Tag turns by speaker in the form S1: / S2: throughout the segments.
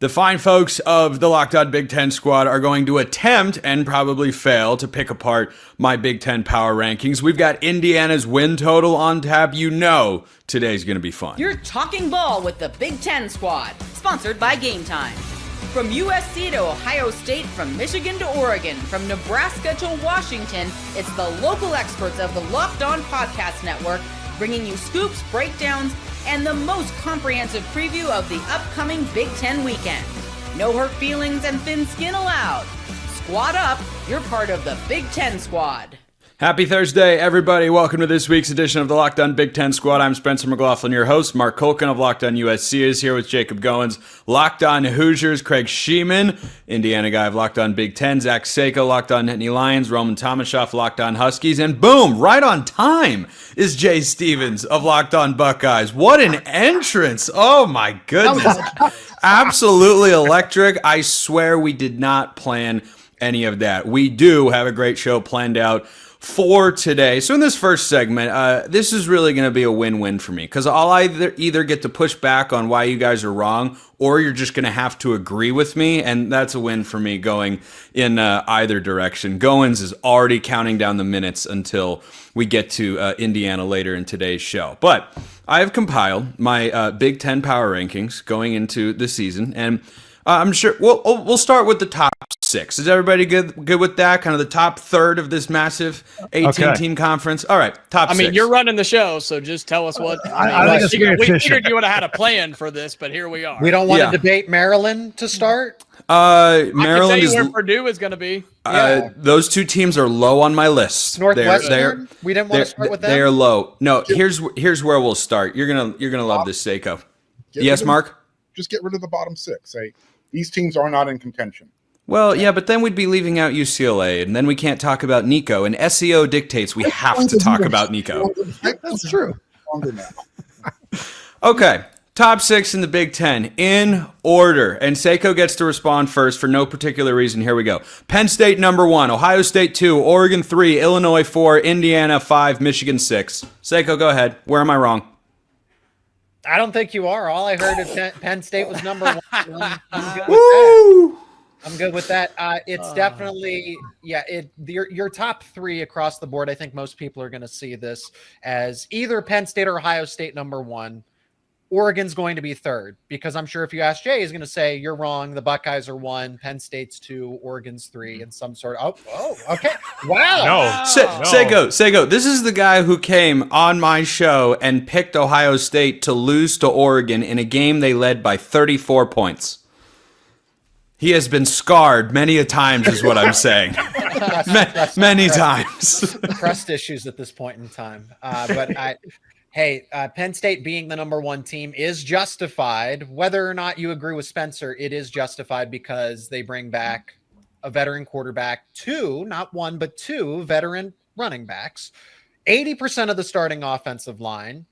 S1: The fine folks of the Locked On Big Ten squad are going to attempt and probably fail to pick apart my Big Ten power rankings. We've got Indiana's win total on tap. You know today's going to be fun.
S2: You're talking ball with the Big Ten squad, sponsored by Game Time. From USC to Ohio State, from Michigan to Oregon, from Nebraska to Washington, it's the local experts of the Locked On Podcast Network bringing you scoops, breakdowns, and the most comprehensive preview of the upcoming Big Ten weekend. No hurt feelings and thin skin allowed. Squad up, you're part of the Big Ten squad.
S1: Happy Thursday, everybody. Welcome to this week's edition of the Locked On Big Ten Squad. I'm Spencer McLaughlin, your host. Mark Culkin of Locked On USC is here with Jacob Goins. Locked On Hoosiers, Craig Sheeman, Indiana guy of Locked On Big Ten. Zach Seiko, Locked On Nittany Lions. Roman Tomashoff, Locked On Huskies. And boom, right on time is Jay Stevens of Locked On Buckeyes. What an entrance. Oh my goodness. Absolutely electric. I swear we did not plan any of that. We do have a great show planned out for today. So in this first segment, this is really going to be a win-win for me because I'll either get to push back on why you guys are wrong, or you're just going to have to agree with me, and that's a win for me going in either direction. Goins is already counting down the minutes until we get to Indiana later in today's show. But I have compiled my Big Ten power rankings going into the season, and I'm sure we'll start with the top six. Is everybody good with that? Kind of the top third of this massive 18-team conference. All right, top six.
S3: I mean, you're running the show, so just tell us what. We figured you would have had a plan for this, but here we are.
S4: We don't want to debate Maryland to start.
S1: Maryland
S3: I can tell you
S1: is
S3: where Purdue is going to be.
S1: Those two teams are low on my list.
S4: Northwestern. We didn't want to start with them.
S1: They are low. No, here's where we'll start. You're gonna love this, Seiko. Yes, Mark.
S5: Just get rid of the bottom six. These teams are not in contention.
S1: Well, yeah, but then we'd be leaving out UCLA, and then we can't talk about Nico. And SEO dictates we have to talk about Nico.
S4: That's true.
S1: Okay, top six in the Big Ten in order. And Seiko gets to respond first for no particular reason. Here we go. Penn State number 1, Ohio State 2, Oregon 3, Illinois 4, Indiana 5, Michigan 6. Seiko, go ahead. Where am I wrong?
S4: I don't think you are. All I heard is Penn State was number 1. I'm good with that. It's definitely, your top three across the board. I think most people are going to see this as either Penn State or Ohio State number 1. Oregon's going to be third, because I'm sure if you ask Jay, he's going to say you're wrong. The Buckeyes are 1, Penn State's 2, Oregon's 3, and some sort of. Oh, okay. Wow.
S1: Sego. This is the guy who came on my show and picked Ohio State to lose to Oregon in a game they led by 34 points. He has been scarred many a times, is what I'm saying. Many times.
S4: Trust issues at this point in time. Penn State being the number 1 team is justified. Whether or not you agree with Spencer, it is justified because they bring back a veteran quarterback, 2, not 1, but 2 veteran running backs, 80% of the starting offensive line,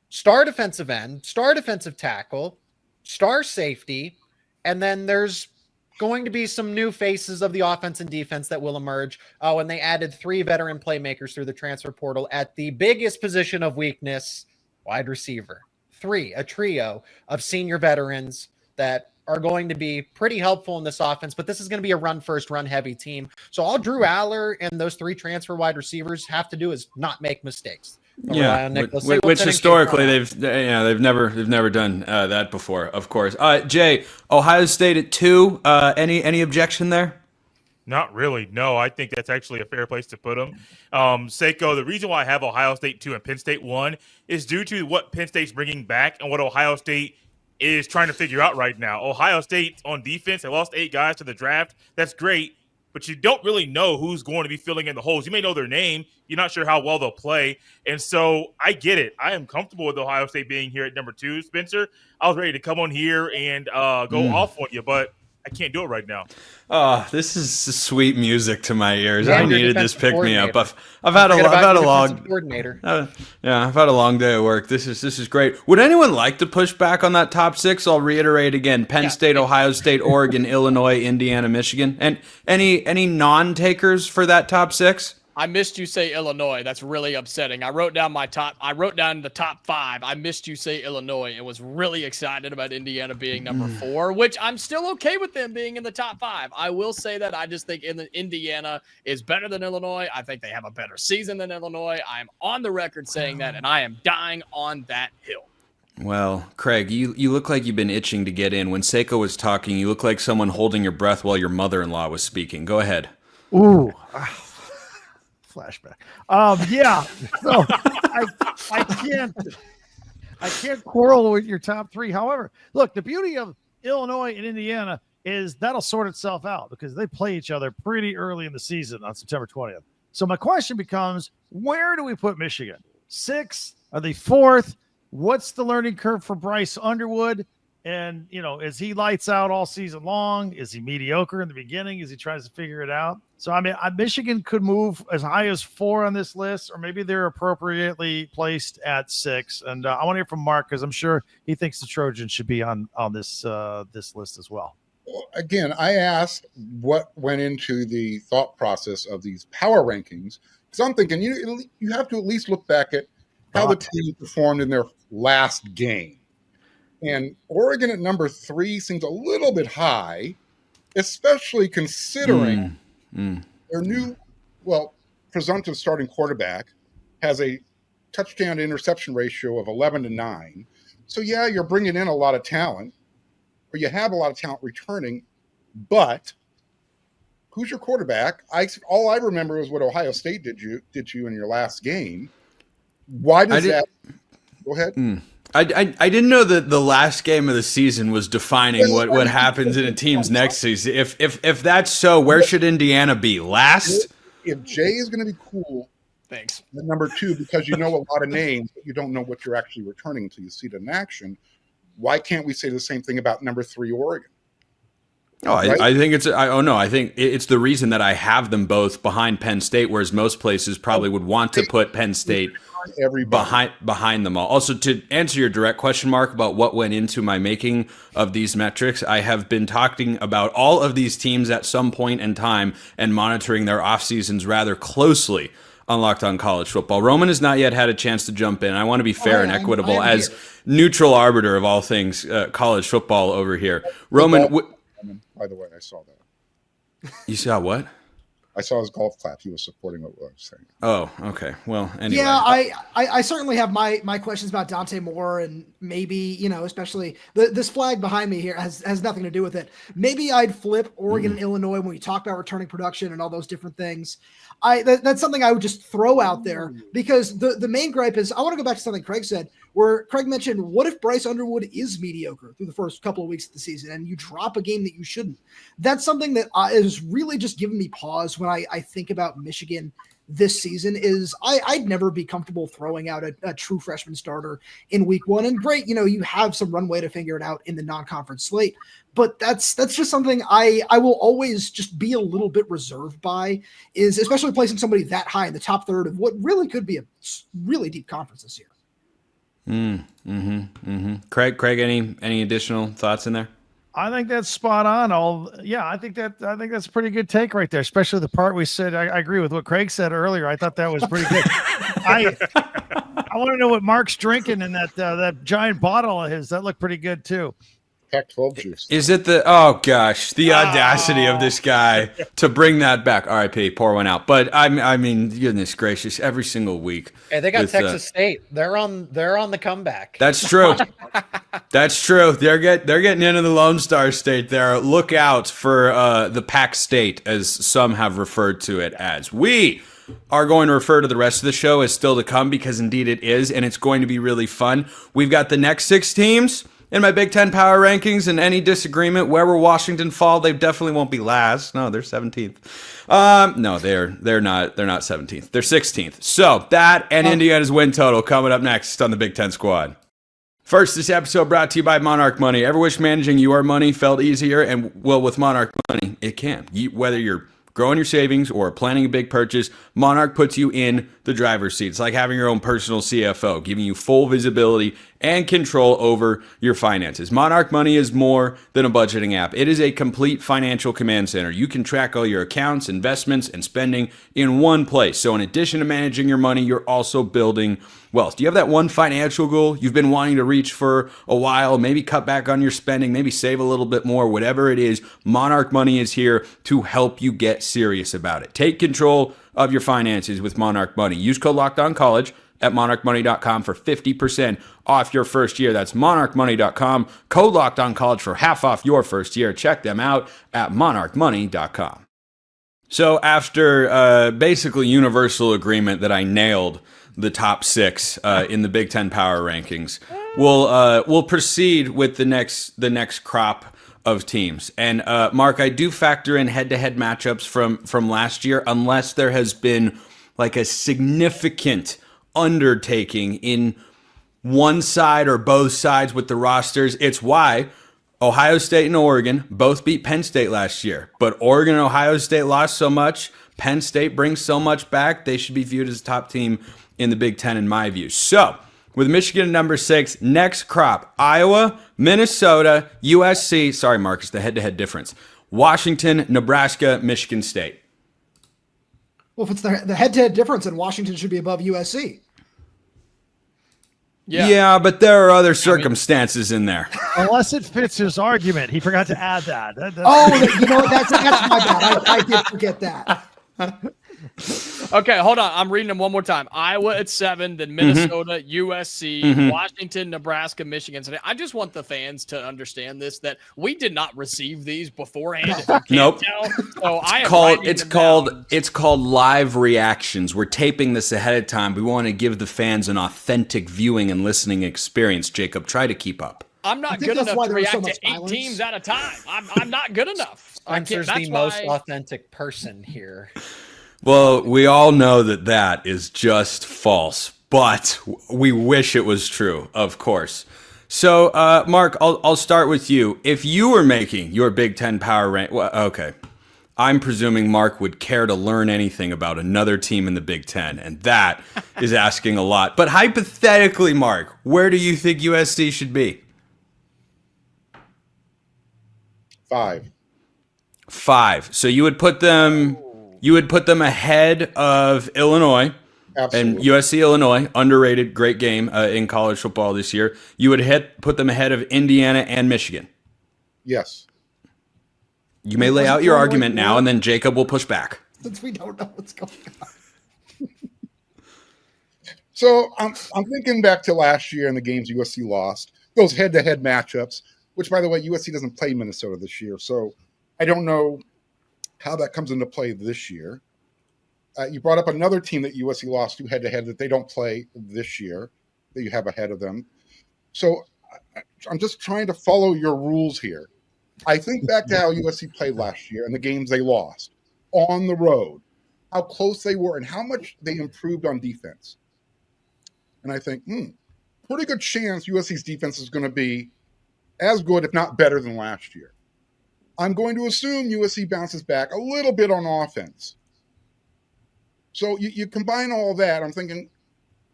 S4: star defensive end, star defensive tackle, star safety, and then there's going to be some new faces of the offense and defense that will emerge. Oh, and they added 3 veteran playmakers through the transfer portal at the biggest position of weakness, wide receiver. 3, a trio of senior veterans that are going to be pretty helpful in this offense, but this is going to be a run-first, run-heavy team. So all Drew Aller and those 3 transfer wide receivers have to do is not make mistakes.
S1: Which historically they've never done that before, of course. Jay, Ohio State at 2. Any objection there?
S6: Not really. No, I think that's actually a fair place to put them. Seiko, the reason why I have Ohio State 2 and Penn State 1 is due to what Penn State's bringing back and what Ohio State is trying to figure out right now. Ohio State on defense, they lost 8 guys to the draft. That's great. But you don't really know who's going to be filling in the holes. You may know their name. You're not sure how well they'll play. And so I get it. I am comfortable with Ohio State being here at number 2. Spencer, I was ready to come on here and go off on you, but I can't do it right now.
S1: Oh, this is sweet music to my ears. I needed this pick me up. I've had a long
S4: coordinator.
S1: I've had a long day at work. This is great. Would anyone like to push back on that top 6? I'll reiterate again: Penn State, Ohio State, Oregon, Illinois, Indiana, Michigan, and any non-takers for that top 6.
S3: I missed you say Illinois. That's really upsetting. I wrote down the top 5. I missed you say Illinois and was really excited about Indiana being number 4, which I'm still okay with them being in the top 5. I will say that I just think Indiana is better than Illinois. I think they have a better season than Illinois. I'm on the record saying that, and I am dying on that hill.
S1: Well, Craig, you look like you've been itching to get in. When Seiko was talking, you look like someone holding your breath while your mother-in-law was speaking. Go ahead.
S7: Ooh. Flashback. Yeah. So I can't quarrel with your top 3. However, look, the beauty of Illinois and Indiana is that'll sort itself out because they play each other pretty early in the season on September 20th. So my question becomes, where do we put Michigan? 6? Are they 4th? What's the learning curve for Bryce Underwood? And, is he lights out all season long? Is he mediocre in the beginning as he tries to figure it out? So, Michigan could move as high as 4 on this list, or maybe they're appropriately placed at 6. And I want to hear from Mark because I'm sure he thinks the Trojans should be on this list as well.
S5: Again, I asked what went into the thought process of these power rankings because I'm thinking you have to at least look back at how the team performed in their last game. And Oregon at number 3 seems a little bit high, especially considering their new, presumptive starting quarterback has a touchdown to interception ratio of 11-9. So, yeah, you're bringing in a lot of talent, or you have a lot of talent returning, but who's your quarterback? All I remember is what Ohio State did you in your last game. Why does that? Go ahead.
S1: I didn't know that the last game of the season was defining what happens in a team's next season. If that's so, where should Indiana be? Last?
S5: If Jay is going to be cool,
S3: thanks.
S5: At number 2, because you know a lot of names, but you don't know what you're actually returning until you see it in action. Why can't we say the same thing about number 3 Oregon?
S1: Right? I think I think it's the reason that I have them both behind Penn State, whereas most places probably would want to put Penn State behind them all. Also, to answer your direct question, Mark, about what went into my making of these metrics, I have been talking about all of these teams at some point in time and monitoring their off seasons rather closely on Locked On College Football. Roman has not yet had a chance to jump in. I want to be fair and equitable as neutral arbiter of all things college football over here. Roman,
S5: by the way, I saw that.
S1: You saw what?
S5: I saw his golf clap. He was supporting what I was saying.
S1: Oh, okay. Well, anyway.
S8: Yeah, I certainly have my questions about Dante Moore, and maybe, especially this flag behind me here has nothing to do with it. Maybe I'd flip Oregon and Illinois when we talk about returning production and all those different things. That's something I would just throw out there because the main gripe is I want to go back to something Craig said, where Craig mentioned, what if Bryce Underwood is mediocre through the first couple of weeks of the season and you drop a game that you shouldn't? That's something that is really just giving me pause when I think about Michigan this season. Is I'd never be comfortable throwing out a true freshman starter in week 1. And great, you have some runway to figure it out in the non-conference slate. But that's just something I will always just be a little bit reserved by, is especially placing somebody that high in the top third of what really could be a really deep conference this year.
S1: Craig, any additional thoughts in there?
S7: I think that's spot on. I think that's a pretty good take right there, especially the part we said. I agree with what Craig said earlier. I thought that was pretty good. I want to know what Mark's drinking in that giant bottle of his. That looked pretty good too.
S5: Pac-12 juice.
S1: Is it the audacity of this guy to bring that back? RIP, pour one out. But I mean, goodness gracious, every single week.
S4: Hey, they got Texas State. They're on the comeback.
S1: That's true. That's true. They're getting into the Lone Star State there. Look out for the Pac State, as some have referred to it as. We are going to refer to the rest of the show as still to come, because indeed it is, and it's going to be really fun. We've got the next 6 teams in my Big Ten power rankings, and any disagreement, where will Washington fall? They definitely won't be last. No, they're 17th. No, they're not 17th. They're 16th. So that and Indiana's win total coming up next on the Big Ten Squad. First, this episode brought to you by Monarch Money. Ever wish managing your money felt easier? And well, with Monarch Money, it can. Whether you're growing your savings or planning a big purchase, Monarch puts you in the driver's seat. It's like having your own personal CFO, giving you full visibility and control over your finances. Monarch Money is more than a budgeting app. It is a complete financial command center. You can track all your accounts, investments, and spending in one place. So in addition to managing your money, you're also building wealth. Do you have that one financial goal you've been wanting to reach for a while? Maybe cut back on your spending, maybe save a little bit more, whatever it is. Monarch Money is here to help you get serious about it. Take control of your finances with Monarch Money. Use code LOCKEDONCollege at monarchmoney.com for 50% off your first year. That's monarchmoney.com. Code LOCKEDONCollege for half off your first year. Check them out at monarchmoney.com. So after basically universal agreement that I nailed the top 6 in the Big Ten power rankings, we'll proceed with the next crop of teams. And Mark, I do factor in head-to-head matchups from last year, unless there has been like a significant undertaking in one side or both sides with the rosters. It's why Ohio State and Oregon both beat Penn State last year, but Oregon and Ohio State lost so much. Penn State brings so much back. They should be viewed as a top team in the Big Ten in my view. So with Michigan at number 6, next crop, Iowa, Minnesota, USC. Sorry, Marcus, the head-to-head difference. Washington, Nebraska, Michigan State.
S8: Well, if it's the head-to-head difference, then Washington should be above USC.
S1: Yeah, but there are other circumstances in there.
S7: Unless it fits his argument. He forgot to add that.
S8: You know what? That's my bad. I did forget that.
S3: Okay, hold on. I'm reading them one more time. Iowa at 7, then Minnesota, USC, Washington, Nebraska, Michigan State. I just want the fans to understand this, that we did not receive these beforehand. If you can't
S1: Nope.
S3: tell. So
S1: It's called live reactions. We're taping this ahead of time. We want to give the fans an authentic viewing and listening experience. Jacob, try to keep up.
S3: I'm not good enough to react to 8 teams at a time. I'm not good enough.
S4: Spencer's the most authentic person here.
S1: Well, we all know that is just false, but we wish it was true, of course. So, Mark, I'll start with you. If you were making your Big Ten power rank, well, okay, I'm presuming Mark would care to learn anything about another team in the Big Ten, and that is asking a lot. But hypothetically, Mark, where do you think USC should be?
S5: 5.
S1: 5. So you would put them ahead of Illinois.
S5: Absolutely.
S1: And USC Illinois, underrated, great game in college football this year. You would put them ahead of Indiana and Michigan.
S5: Yes.
S1: You may lay out your argument now, and then Jacob will push back.
S8: Since we don't know what's going on.
S5: So I'm thinking back to last year and the games USC lost, those head-to-head matchups, which, by the way, USC doesn't play Minnesota this year. So I don't know how that comes into play this year. You brought up another team that USC lost to head-to-head that they don't play this year, that you have ahead of them. So I'm just trying to follow your rules here. I think back to how USC played last year and the games they lost on the road, how close they were and how much they improved on defense. And I think, pretty good chance USC's defense is going to be as good, if not better, than last year. I'm going to assume USC bounces back a little bit on offense. So you combine all that, I'm thinking,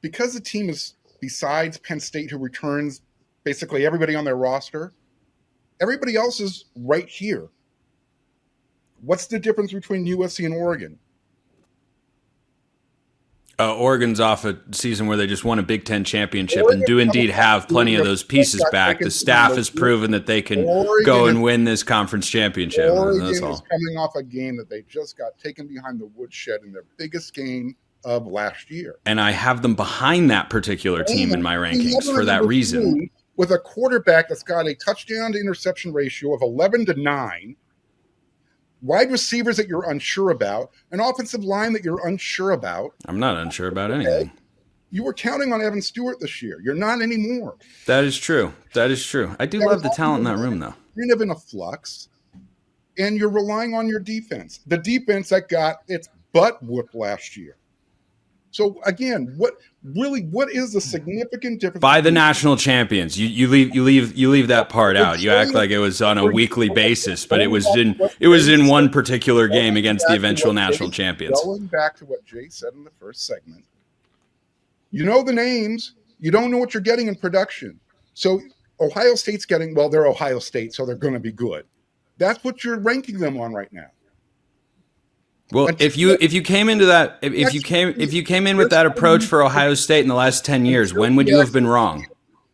S5: because the team is, besides Penn State, who returns basically everybody on their roster, everybody else is right here. What's the difference between USC and Oregon?
S1: Oregon's off a season where they just won a Big Ten championship and do indeed have plenty of those pieces back. The staff has proven that they can go and win this conference championship.
S5: Oregon
S1: That's all.
S5: is coming off a game that they just got taken behind the woodshed in their biggest game of last year.
S1: And I have them behind that particular team in my rankings for that reason.
S5: With a quarterback that's got a touchdown to interception ratio of 11-9, wide receivers that you're unsure about, an offensive line that you're unsure about.
S1: I'm not unsure about anything.
S5: You were counting on Evan Stewart this year. You're not anymore.
S1: That is true. That is true. I do love the talent in that room, though.
S5: You're kind of in a flux, and you're relying on your defense. The defense that got its butt whooped last year. So again, what is the significant difference
S1: By the national champions, you leave that part out. You act like it was on a weekly basis, but it was in one particular game against the eventual national champions.
S5: Going back to what Jay said in the first segment, you know the names, you don't know what you're getting in production. So Ohio State's getting, well, they're Ohio State, so they're going to be good. That's what you're ranking them on right now.
S1: Well, if you came into that, if you came in with that approach for Ohio State in the last 10 years, when would you have been wrong?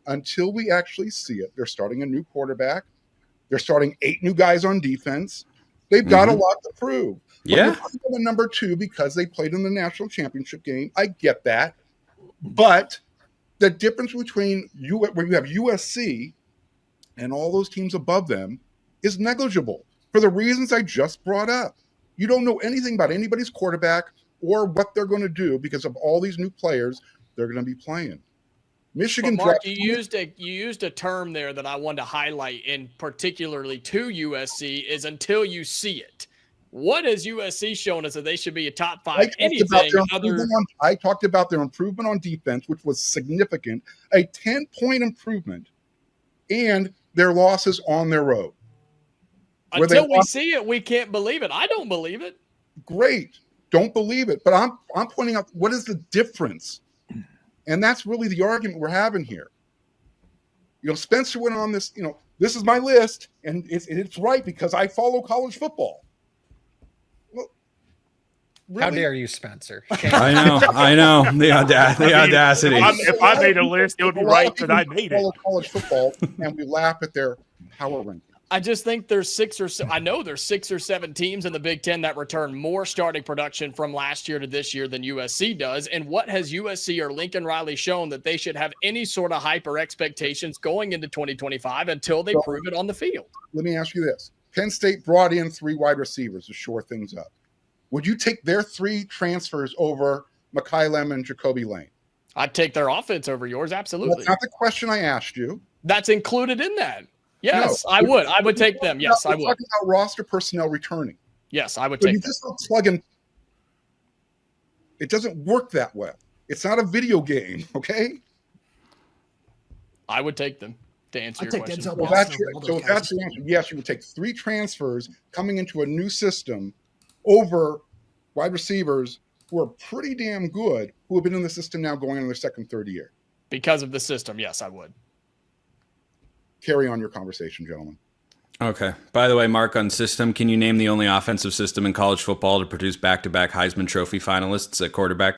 S5: Until we actually see it. They're starting a new quarterback. They're starting 8 new guys on defense. They've got a lot to prove.
S1: Yeah.
S5: The number 2 because they played in the national championship game. I get that. But the difference between where you have USC and all those teams above them is negligible for the reasons I just brought up. You don't know anything about anybody's quarterback or what they're going to do because of all these new players they're going to be playing. Michigan.
S3: But Mark, you used a term there that I wanted to highlight, in particularly to USC, is until you see it. What has USC shown us that they should be a top 5 anything other?
S5: I talked about their improvement on defense, which was significant, a 10-point improvement, and their losses on their road.
S3: Until we see it, we can't believe it. I don't believe it.
S5: Great. Don't believe it. But I'm pointing out what is the difference. And that's really the argument we're having here. You know, Spencer went on this, this is my list, and it's right because I follow college football. Well, really?
S4: How dare you, Spencer?
S1: I know. The audacity.
S6: If I made a list, it would be right because I made it.
S5: College football, and we laugh at their power ranking.
S3: I just think there's 6 or 7 teams in the Big Ten that return more starting production from last year to this year than USC does. And what has USC or Lincoln Riley shown that they should have any sort of hype or expectations going into 2025 until they prove it on the field?
S5: Let me ask you this. Penn State brought in 3 wide receivers to shore things up. Would you take their 3 transfers over Mekhi Lem and Jacoby Lane?
S3: I'd take their offense over yours, absolutely.
S5: That's not the question I asked you.
S3: That's included in that. Yes, no, I would. I would take them. Yes, I would.
S5: We're talking about roster personnel returning.
S3: Yes, I would take them.
S5: You just don't plug in. It doesn't work that well. It's not a video game, okay?
S3: I would take them to answer your question. So
S5: that's the answer. Yes, you would take 3 transfers coming into a new system over wide receivers who are pretty damn good, who have been in the system now going on their second, third year.
S3: Because of the system, yes, I would.
S5: Carry on your conversation, gentlemen.
S1: Okay. By the way, Mark, on system, can you name the only offensive system in college football to produce back-to-back Heisman Trophy finalists at quarterback?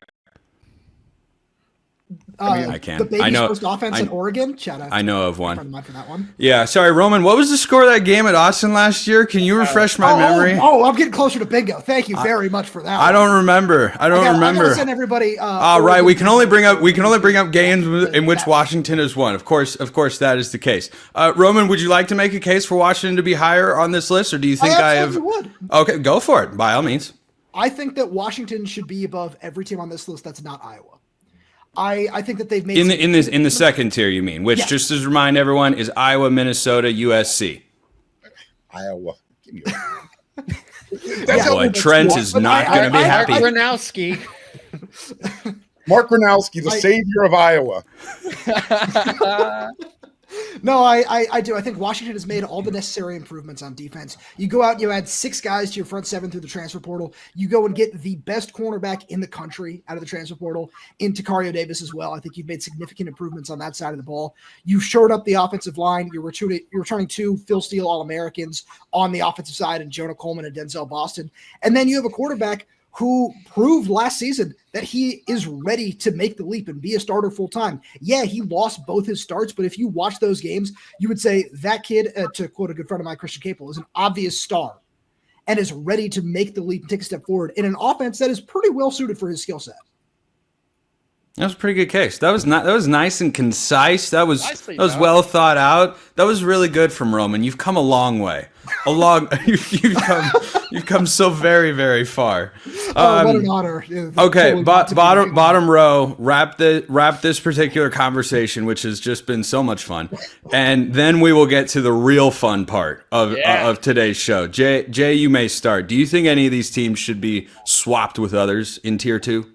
S1: I can.
S8: The baby's first offense in Oregon.
S1: I know of one.
S8: For that one.
S1: Yeah. Sorry, Roman. What was the score of that game at Austin last year? Can you refresh my memory?
S8: I'm getting closer to bingo. Thank you very much for that.
S1: I don't remember. I gotta
S8: send everybody.
S1: Right. We can only bring up games in which Washington has won. Of course, that is the case. Roman, would you like to make a case for Washington to be higher on this list, or do you think I have?
S8: Would.
S1: Okay, go for it. By all means.
S8: I think that Washington should be above every team on this list that's not Iowa. I think that they've made
S1: in the second tier, you mean, which just to remind everyone is Iowa, Minnesota, USC.
S5: Iowa.
S1: Boy, Trent is not going to be happy.
S5: Mark Gronowski, the savior of Iowa.
S8: No, I do. I think Washington has made all the necessary improvements on defense. You go out and you add 6 guys to your front 7 through the transfer portal. You go and get the best cornerback in the country out of the transfer portal in Takario Davis as well. I think you've made significant improvements on that side of the ball. You've shored up the offensive line. You're returning 2 Phil Steele All-Americans on the offensive side and Jonah Coleman and Denzel Boston. And then you have a quarterback who proved last season that he is ready to make the leap and be a starter full time. Yeah, he lost both his starts, but if you watch those games, you would say that kid, to quote a good friend of mine, Christian Capel, is an obvious star and is ready to make the leap and take a step forward in an offense that is pretty well suited for his skill set.
S1: That was a pretty good case. That was nice and concise. That was well thought out. That was really good from Roman. You've come a long way. You've come so very, very far.
S8: What an honor.
S1: Okay, bottom row, wrap this particular conversation, which has just been so much fun. And then we will get to the real fun part of today's show. Jay, you may start. Do you think any of these teams should be swapped with others in tier 2?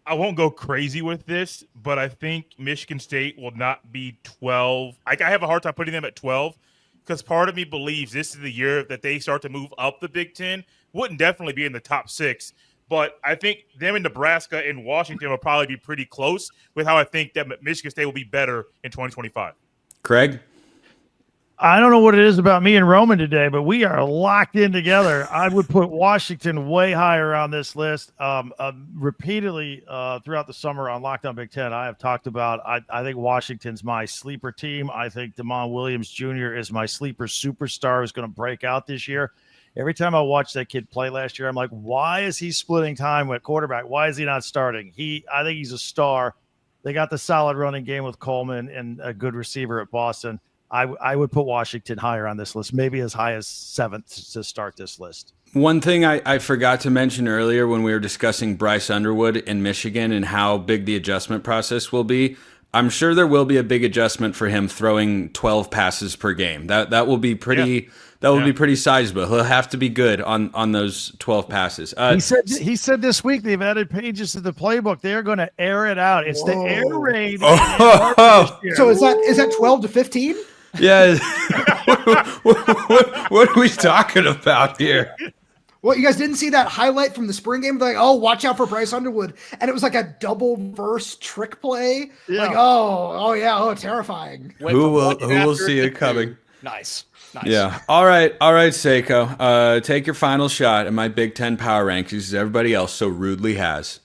S6: I won't go crazy with this, but I think Michigan State will not be 12. I have a hard time putting them at 12 because part of me believes this is the year that they start to move up the Big Ten. Wouldn't definitely be in the top 6, but I think them in Nebraska and Washington will probably be pretty close with how I think that Michigan State will be better in 2025.
S1: Craig?
S7: I don't know what it is about me and Roman today, but we are locked in together. I would put Washington way higher on this list. Repeatedly throughout the summer on Locked On Big Ten, I have talked about I think Washington's my sleeper team. I think Damon Williams Jr. is my sleeper superstar who's going to break out this year. Every time I watched that kid play last year, I'm like, why is he splitting time with quarterback? Why is he not starting? I think he's a star. They got the solid running game with Coleman and a good receiver at Boston. I would put Washington higher on this list, maybe as high as 7th to start this list.
S1: One thing I forgot to mention earlier when we were discussing Bryce Underwood in Michigan and how big the adjustment process will be, I'm sure there will be a big adjustment for him throwing 12 passes per game. That will be pretty be pretty sizable. He'll have to be good on those 12 passes.
S7: He said this week they've added pages to the playbook. They're going to air it out. It's the air raid.
S8: So is that 12 to 15?
S1: Yeah. what are we talking about here?
S8: Well, you guys didn't see that highlight from the spring game? Like, oh, watch out for Bryce Underwood. And it was like a double verse trick play. Yeah. Like, terrifying.
S1: Who will see it coming?
S3: Nice.
S1: Yeah. All right, Seiko. Take your final shot at my Big Ten power rankings as everybody else so rudely has.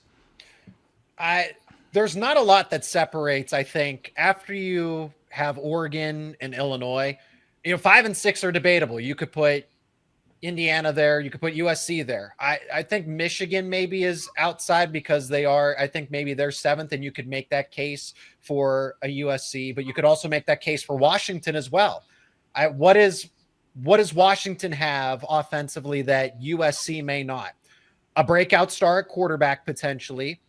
S4: There's not a lot that separates, I think, after you have Oregon and Illinois. 5 and 6 are debatable. You could put Indiana there. You could put USC there. I think Michigan maybe is outside because I think maybe they're 7th, and you could make that case for a USC, but you could also make that case for Washington as well. What does Washington have offensively that USC may not? A breakout star at quarterback potentially.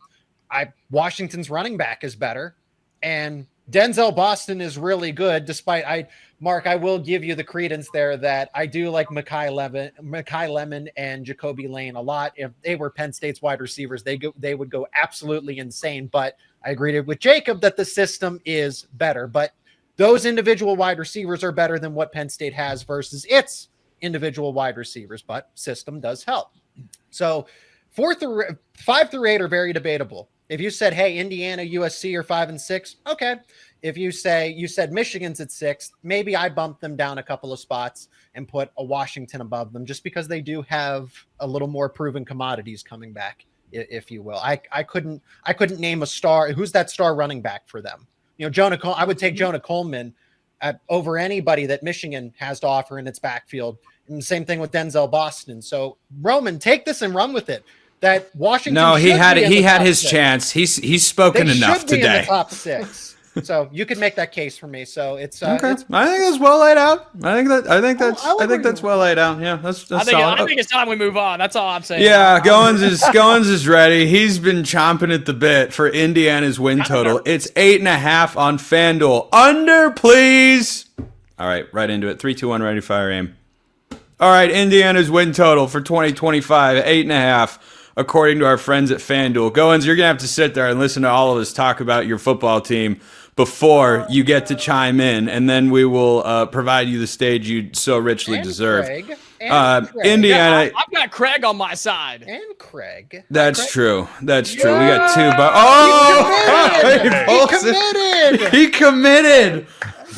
S4: Washington's running back is better, and Denzel Boston is really good. Despite Mark, I will give you the credence there that I do like Mekhi Lemon and Jacoby Lane a lot. If they were Penn State's wide receivers, they would go absolutely insane. But I agreed with Jacob that the system is better. But those individual wide receivers are better than what Penn State has versus its individual wide receivers. But system does help. So 5 through 8 are very debatable. If you said, hey, Indiana, USC are 5 and 6, okay. If you said Michigan's at 6, maybe I bump them down a couple of spots and put a Washington above them just because they do have a little more proven commodities coming back, if you will. I couldn't name a star. Who's that star running back for them? I would take Jonah Coleman over anybody that Michigan has to offer in its backfield. And the same thing with Denzel Boston. So Roman, take this and run with it. That Washington.
S1: No, he had his
S4: 6.
S1: chance. He's spoken enough today.
S4: In the top 6. So you could make that case for me. So it's
S1: okay. I think that's well laid out. I think that's well laid out. Yeah, that's
S3: I think it's time we move on. That's all I'm saying.
S1: Yeah, Goins is ready. He's been chomping at the bit for Indiana's win total. It's 8.5 on FanDuel. Under, please. All right, right into it. 3, 2, 1, ready, fire, aim. All right, Indiana's win total for 2025, 8.5. According to our friends at FanDuel. Goins, you're going to have to sit there and listen to all of us talk about your football team before you get to chime in, and then we will provide you the stage you so richly deserve.
S4: Craig.
S1: Indiana.
S3: Yeah, I've got Craig on my side.
S4: And Craig.
S1: That's true. That's true.
S4: Yeah.
S1: We got 2.
S4: He
S1: He committed.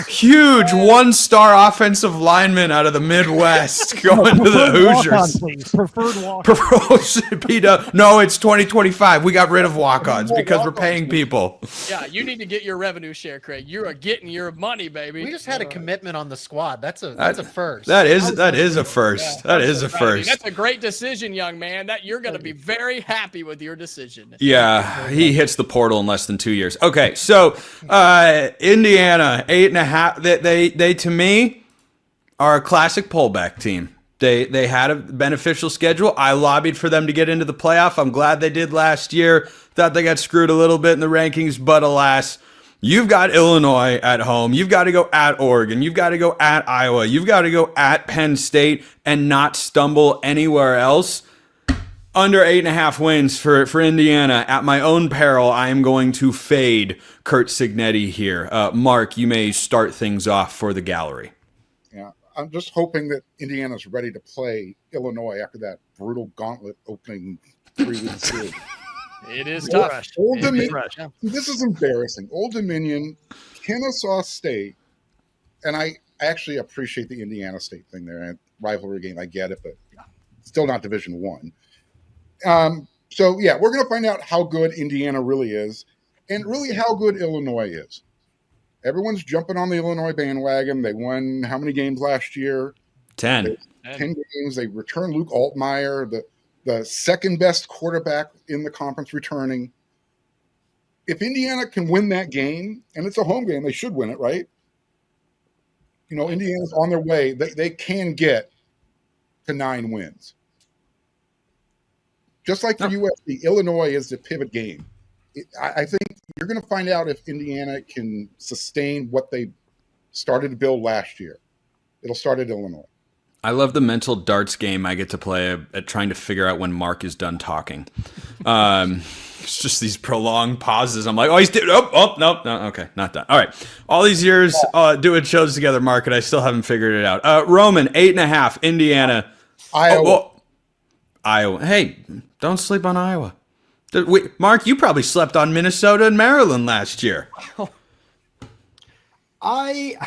S1: Huge 1-star offensive lineman out of the Midwest going to the Hoosiers.
S7: Preferred walk-on.
S1: No, it's 2025. We got rid of walk-ons because we're paying people.
S3: Yeah, you need to get your revenue share, Craig. You are getting your money, baby.
S4: We just had a commitment on the squad. That's a first.
S1: That is a first. That is a first.
S3: That's a great decision, young man. That you're going to be very happy with your decision.
S1: Yeah, he hits the portal in less than 2 years. Okay, so Indiana 8.5. They to me are a classic pullback team. They had a beneficial schedule. I lobbied for them to get into the playoff. I'm glad they did last year. Thought they got screwed a little bit in the rankings, but alas, you've got Illinois at home. You've got to go at Oregon. You've got to go at Iowa. You've got to go at Penn State and not stumble anywhere else. Under 8.5 wins for Indiana. At my own peril, I am going to fade Kurt Signetti here. Mark, you may start things off for the gallery.
S5: Yeah, I'm just hoping that Indiana's ready to play Illinois after that brutal gauntlet opening 3-week series.
S3: It is tough.
S5: Old Dominion, this is embarrassing. Old Dominion, Kennesaw State, and I actually appreciate the Indiana State thing there. Rivalry game, I get it, but still not Division One. So yeah, we're going to find out how good Indiana really is, and really how good Illinois is. Everyone's jumping on the Illinois bandwagon. They won how many games last year?
S1: 10.
S5: 10 games. They returned Luke Altmaier, the second best quarterback in the conference returning. If Indiana can win that game, and it's a home game, they should win it, right? You know, Indiana's on their way. They can get to 9 wins. Just like for USC, Illinois is the pivot game. I think you're going to find out if Indiana can sustain what they started to build last year. It'll start at Illinois.
S1: I love the mental darts game I get to play at trying to figure out when Mark is done talking. It's just these prolonged pauses. I'm like, oh, he's no, okay, not done. All right. All these years doing shows together, Mark, and I still haven't figured it out. Roman, 8.5, Indiana.
S5: Iowa.
S1: Iowa. Hey, don't sleep on Iowa. Wait, Mark, you probably slept on Minnesota and Maryland last year.
S8: I've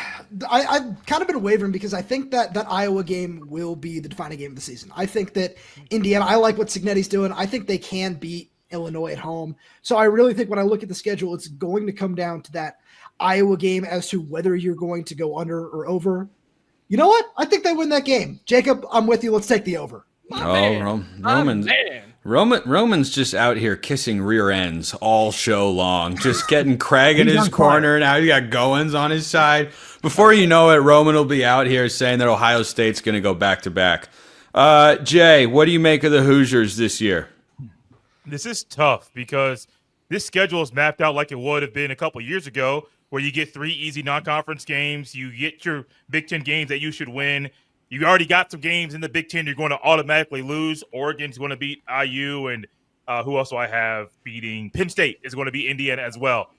S8: kind of been wavering because I think that Iowa game will be the defining game of the season. I think that Indiana, I like what Signetti's doing. I think they can beat Illinois at home. So I really think when I look at the schedule, it's going to come down to that Iowa game as to whether you're going to go under or over. You know what? I think they win that game. Jacob, I'm with you. Let's take the over.
S1: Roman's just out here kissing rear ends all show long, just getting Craig in his corner. Now you got Goins on his side. Before you know it, Roman will be out here saying that Ohio State's going to go back-to-back. Jay, what do you make of the Hoosiers this year?
S6: This is tough because this schedule is mapped out like it would have been a couple years ago, where you get 3 easy non-conference games, you get your Big Ten games that you should win. You already got some games in the Big Ten you're going to automatically lose. Oregon's going to beat IU, and who else do I have beating? Penn State is going to beat Indiana as well.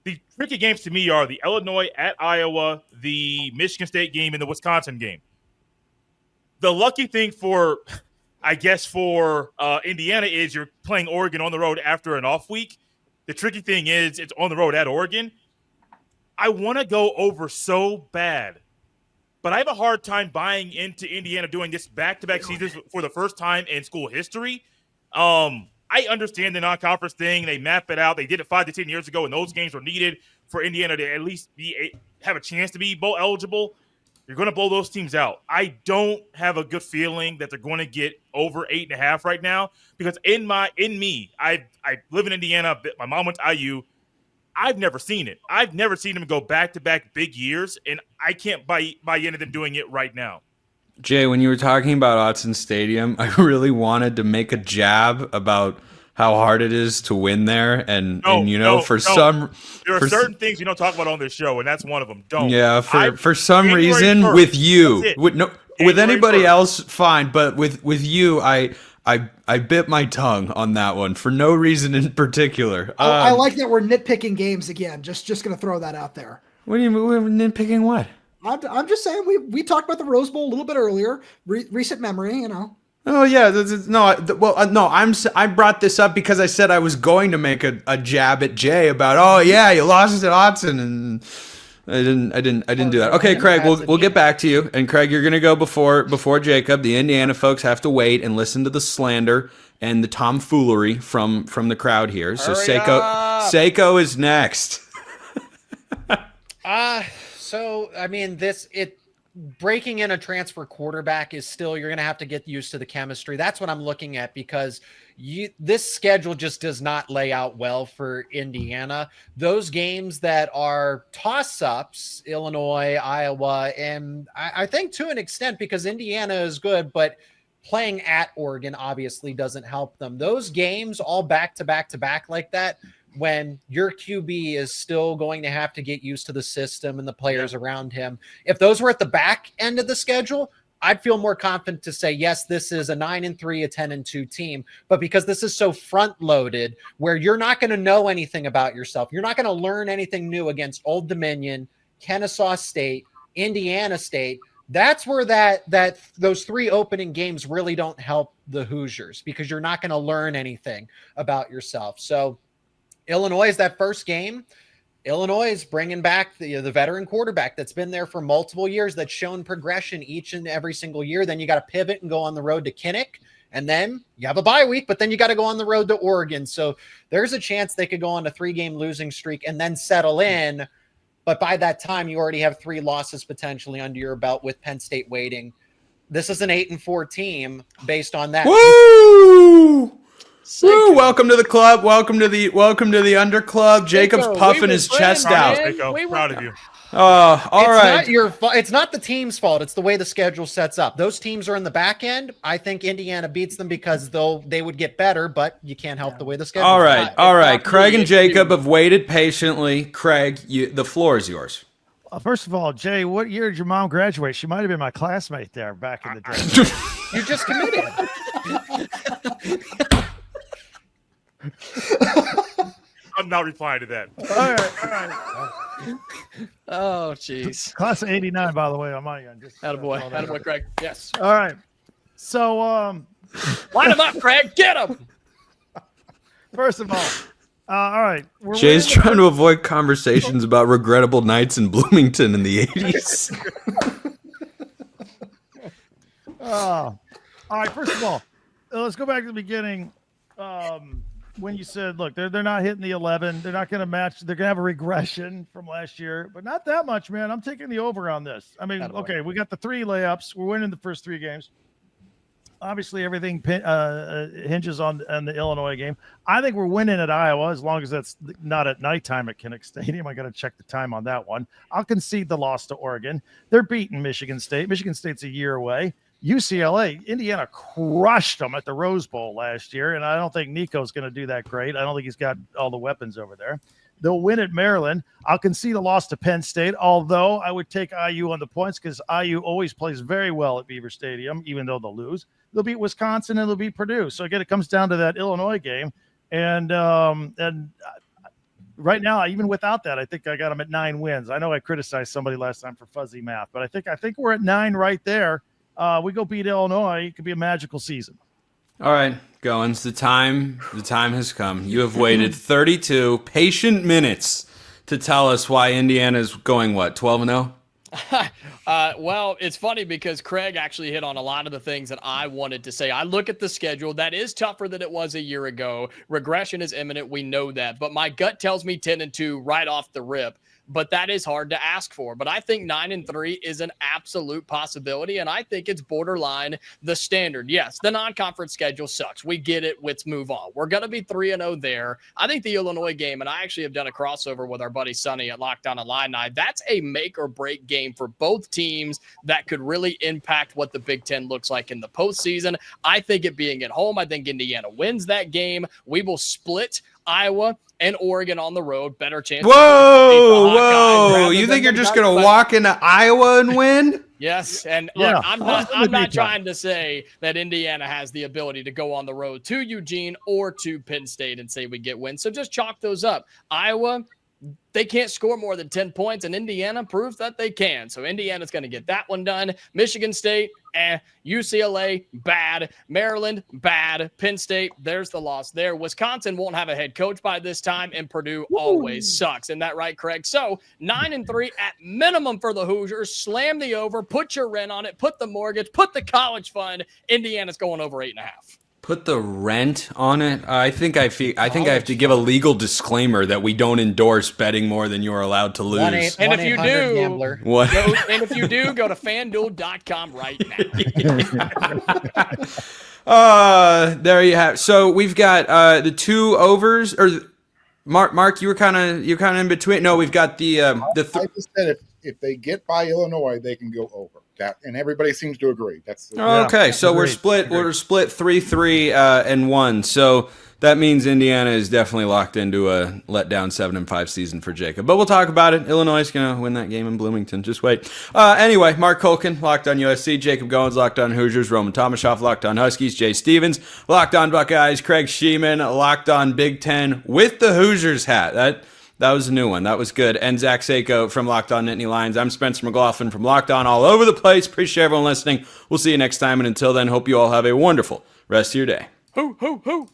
S6: The tricky games to me are the Illinois at Iowa, the Michigan State game, and the Wisconsin game. The lucky thing for Indiana is you're playing Oregon on the road after an off week. The tricky thing is it's on the road at Oregon. I want to go over so bad, but I have a hard time buying into Indiana doing this back-to-back seasons for the first time in school history. I understand the non-conference thing. They map it out. They did it 5 to 10 years ago, and those games were needed for Indiana to at least have a chance to be bowl eligible. You're going to blow those teams out. I don't have a good feeling that they're going to get over 8.5 right now because I live in Indiana. My mom went to IU. I've never seen it. I've never seen them go back-to-back big years, and I can't buy into them doing it right now.
S1: Jay, when you were talking about Autzen Stadium, I really wanted to make a jab about how hard it is to win there, there
S6: are certain things you don't talk about on this show, and that's one of them. Don't.
S1: Yeah, for some reason,
S6: 1st,
S1: with you, with anybody
S6: 1st.
S1: else, fine, but with you, I bit my tongue on that one for no reason in particular.
S8: I like that we're nitpicking games again. Just going to throw that out there.
S1: What do you mean? We're nitpicking what?
S8: I'm just saying we talked about the Rose Bowl a little bit earlier. Recent memory, you know.
S1: Oh yeah, I brought this up because I said I was going to make a jab at Jay about you lost to Autzen, and I didn't do that. Okay, Craig, we'll get back to you. And Craig, you're gonna go before Jacob. The Indiana folks have to wait and listen to the slander and the tomfoolery from the crowd here. So Seiko is next.
S4: So I mean, breaking in a transfer quarterback is still, you're going to have to get used to the chemistry. That's what I'm looking at because this schedule just does not lay out well for Indiana. Those games that are toss-ups, Illinois, Iowa, and I think to an extent because Indiana is good, but playing at Oregon obviously doesn't help them. Those games all back-to-back like that, when your QB is still going to have to get used to the system and the players around him. If those were at the back end of the schedule, I'd feel more confident to say, yes, this is a 9-3, a 10-2 team. But because this is so front loaded, where you're not going to know anything about yourself, you're not going to learn anything new against Old Dominion, Kennesaw State, Indiana State. That's where those 3 opening games really don't help the Hoosiers, because you're not going to learn anything about yourself. So Illinois is that first game. Illinois is bringing back the veteran quarterback that's been there for multiple years, that's shown progression each and every single year. Then you got to pivot and go on the road to Kinnick, and then you have a bye week, but then you got to go on the road to Oregon. So there's a chance they could go on a 3-game losing streak and then settle in. But by that time, you already have 3 losses potentially under your belt, with Penn State waiting. This is an 8-4 team based on that.
S1: Woo! Woo! Welcome to the club. Welcome to the under club. Jacob's puffing his chest out.
S6: Proud of you.
S1: All right.
S4: It's not the team's fault. It's the way the schedule sets up. Those teams are in the back end. I think Indiana beats them because they would get better, but you can't help the way the schedule.
S1: All right. Craig and Jacob have waited patiently. Craig, the floor is yours.
S7: First of all, Jay, what year did your mom graduate? She might have been my classmate there back in the day.
S4: You just committed.
S6: I'm not replying to that.
S7: All right.
S3: Oh, jeez.
S7: Class of 89, by the way, on my end.
S3: Attaboy, Craig. Yes.
S7: All right. So,
S3: Line him up, Craig. Get him.
S7: first of all, all right.
S1: Jay's trying to avoid conversations about regrettable nights in Bloomington in the 80s.
S7: All right. First of all, let's go back to the beginning. When you said, look, they're not hitting the 11, they're not going to match. They're going to have a regression from last year, but not that much, man. I'm taking the over on this. I mean, okay, we got the 3 layups. We're winning the first 3 games. Obviously, everything hinges on the Illinois game. I think we're winning at Iowa, as long as that's not at nighttime at Kinnick Stadium. I got to check the time on that one. I'll concede the loss to Oregon. They're beating Michigan State. Michigan State's a year away. UCLA, Indiana crushed them at the Rose Bowl last year, and I don't think Nico's going to do that great. I don't think he's got all the weapons over there. They'll win at Maryland. I'll concede a loss to Penn State, although I would take IU on the points because IU always plays very well at Beaver Stadium, even though they'll lose. They'll beat Wisconsin and they'll beat Purdue. So again, it comes down to that Illinois game, and right now, even without that, I think I got them at 9 wins. I know I criticized somebody last time for fuzzy math, but I think we're at 9 right there. We go beat Illinois. It could be a magical season.
S1: All right, Goins, the time has come. You have waited 32 patient minutes to tell us why Indiana's going, 12-0?
S3: Well, it's funny because Craig actually hit on a lot of the things that I wanted to say. I look at the schedule. That is tougher than it was a year ago. Regression is imminent. We know that. But my gut tells me 10-2 right off the rip. But that is hard to ask for. But I think 9-3 is an absolute possibility, and I think it's borderline the standard. Yes, the non-conference schedule sucks. We get it. Let's move on. We're going to be 3-0 there. I think the Illinois game, and I actually have done a crossover with our buddy Sonny at Lockdown Illini. That's a make-or-break game for both teams that could really impact what the Big Ten looks like in the postseason. I think it being at home, I think Indiana wins that game. We will split Iowa and Oregon on the road. Better chance.
S1: Whoa! You think you're just going to walk into Iowa and win?
S3: Yes, and look, I'm not trying to say that Indiana has the ability to go on the road to Eugene or to Penn State and say we get wins. So just chalk those up. Iowa, they can't score more than 10 points, and Indiana proves that they can. So Indiana's going to get that one done. Michigan State, UCLA, bad. Maryland, bad. Penn State, there's the loss there. Wisconsin won't have a head coach by this time, and Purdue always sucks. Isn't that right, Craig? So 9-3 at minimum for the Hoosiers. Slam the over. Put your rent on it. Put the mortgage. Put the college fund. Indiana's going over 8.5.
S1: Put the rent on it. I think I have to give a legal disclaimer that we don't endorse betting more than you're allowed to lose.
S3: And if you do,
S4: gambler.
S1: What?
S3: Go to FanDuel.com right now.
S1: There you have. So we've got the 2 overs. Or Mark, you were kind of in between. No, we've got the.
S5: I just said if they get by Illinois, they can go over. That, and everybody seems to agree. That's
S1: okay. So we're split. We're split 3-3 and 1. So that means Indiana is definitely locked into a letdown 7-5 season for Jacob. But we'll talk about it. Illinois is going to win that game in Bloomington. Just wait. Anyway, Mark Culkin, locked on USC. Jacob Goins, locked on Hoosiers. Roman Tomashoff, locked on Huskies. Jay Stevens, locked on Buckeyes. Craig Sheeman, locked on Big Ten with the Hoosiers hat. That was a new one. That was good. And Zach Seiko from Locked On Nittany Lions. I'm Spencer McLaughlin from Locked On All Over the Place. Appreciate everyone listening. We'll see you next time. And until then, hope you all have a wonderful rest of your day.
S3: Hoo, hoo, hoo.